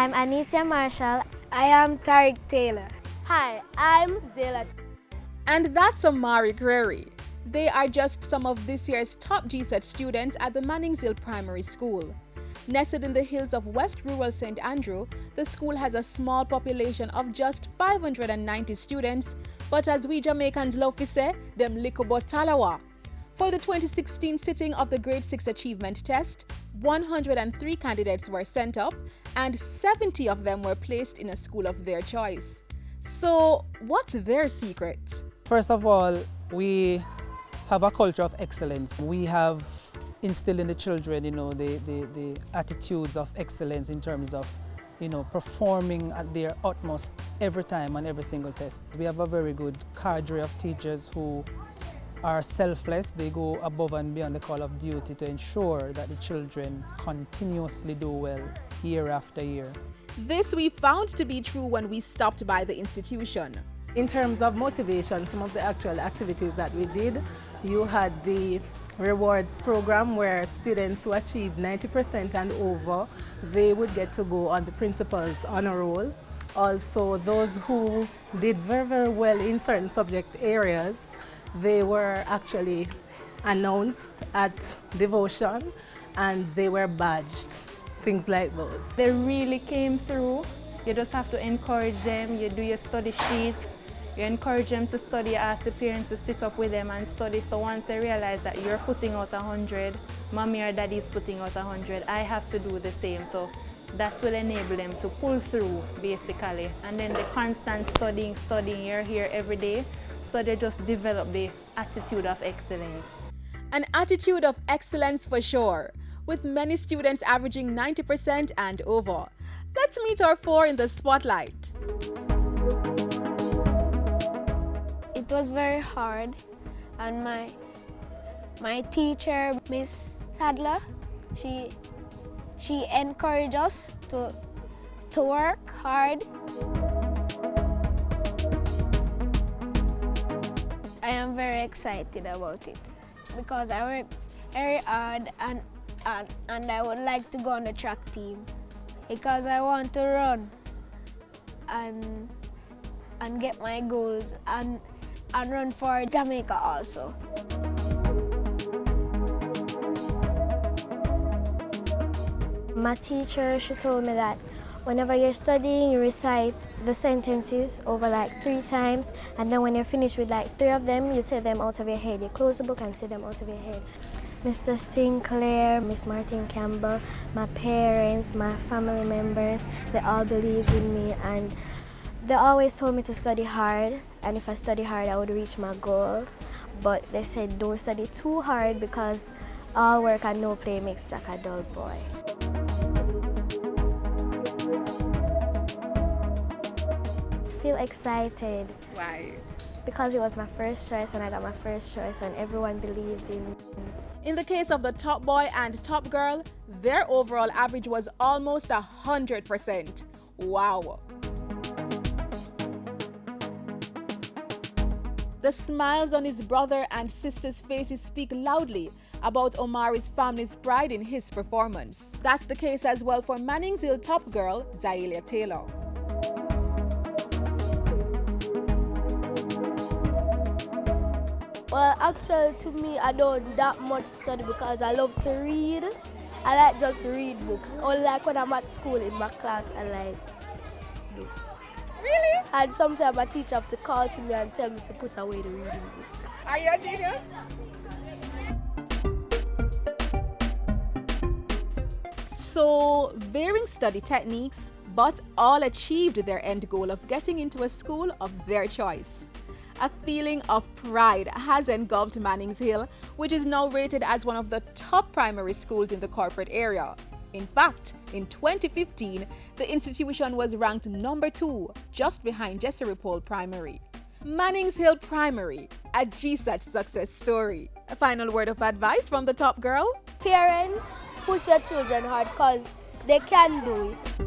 I'm Anicia Marshall. I am Tariq Taylor. Hi, I'm Zayla. And that's Omari Guerreri. They are just some of this year's top GSAT students at the Mannings Hill Primary School. Nestled in the hills of West Rural St. Andrew, the school has a small population of just 590 students, but as we Jamaicans love to say, them likobo talawa. For the 2016 sitting of the Grade 6 Achievement Test, 103 candidates were sent up and 70 of them were placed in a school of their choice. So, what's their secret? First of all, we have a culture of excellence. We have instilled in the children, the attitudes of excellence in terms of, performing at their utmost every time on every single test. We have a very good cadre of teachers who are selfless. They go above and beyond the call of duty to ensure that the children continuously do well year after year. This we found to be true when we stopped by the institution. In terms of motivation, some of the actual activities that we did, you had the rewards program where students who achieved 90% and over, they would get to go on the principal's honor roll. Also, those who did very, very well in certain subject areas, they were actually announced at devotion and they were badged, things like those. They really came through. You just have to encourage them. You do your study sheets. You encourage them to study. You ask the parents to sit up with them and study. So once they realize that you're putting out 100, mommy or daddy is putting out 100, I have to do the same. So that will enable them to pull through, basically. And then the constant studying, you're here every day. So they just develop the attitude of excellence. An attitude of excellence for sure, with many students averaging 90% and over. Let's meet our four in the spotlight. It was very hard, and my teacher, Miss Sadler, she encouraged us to work hard. I am very excited about it because I work very hard and I would like to go on the track team because I want to run and get my goals and run for Jamaica also. My teacher, she told me that whenever you're studying, you recite the sentences over like 3 times, and then when you're finished with like 3 of them, you say them out of your head. You close the book and say them out of your head. Mr. Sinclair, Miss Martin Campbell, my parents, my family members, they all believed in me, and they always told me to study hard, and if I study hard, I would reach my goals. But they said don't study too hard because all work and no play makes Jack a dull boy. I feel excited. Why? Because it was my first choice and I got my first choice and everyone believed in me. In the case of the top boy and top girl, their overall average was almost 100%. Wow. The smiles on his brother and sister's faces speak loudly about Omari's family's pride in his performance. That's the case as well for Mannings Hill top girl, Zayla Taylor. Well, actually, to me, I don't that much study because I love to read. I like just read books. Unlike when I'm at school in my class, I like do. Really? And sometimes my teacher have to call to me and tell me to put away the reading book. Are you a genius? So, varying study techniques, but all achieved their end goal of getting into a school of their choice. A feeling of pride has engulfed Mannings Hill, which is now rated as one of the top primary schools in the corporate area. In fact, in 2015, the institution was ranked number 2, just behind Jesseripol Primary. Mannings Hill Primary, a GSAT success story. A final word of advice from the top girl? Parents, push your children hard because they can do it.